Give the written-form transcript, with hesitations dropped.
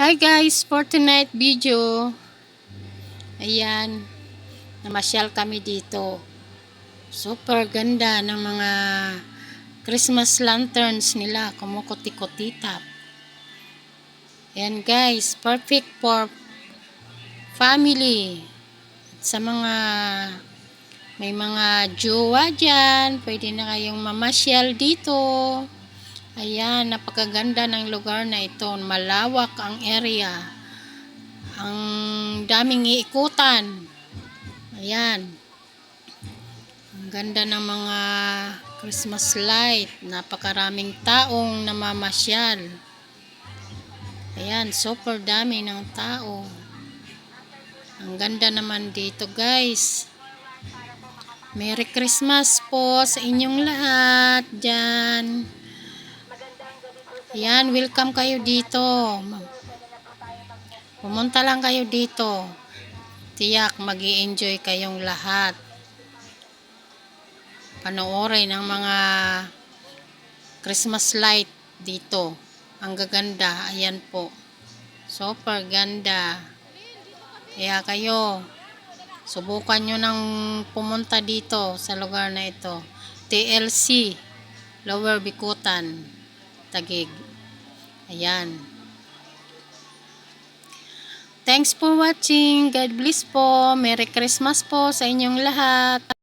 Hi guys, for tonight video, ayan, namasyal kami dito. Super ganda ng mga Christmas lanterns nila, kumukuti-kutitap. Ayan guys, perfect for family. Sa mga may mga jowa dyan, pwede na kayong mamasyal dito. Ayan, napakaganda ng lugar na ito. Malawak ang area. Ang daming iikutan. Ayan. Ang ganda ng mga Christmas light. Napakaraming taong namamasyal. Ayan, super dami ng tao. Ang ganda naman dito guys. Merry Christmas po sa inyong lahat dyan. Ayan, welcome kayo dito. Pumunta lang kayo dito. Tiyak mag-i-enjoy kayong lahat. Panoorin ang mga Christmas light dito. Ang gaganda. Ayan po. Super ganda. Kaya kayo, subukan nyo nang pumunta dito sa lugar na ito. TLC, Lower Bikutan, Taguig. Ayan. Thanks for watching. God bless po. Merry Christmas po sa inyong lahat.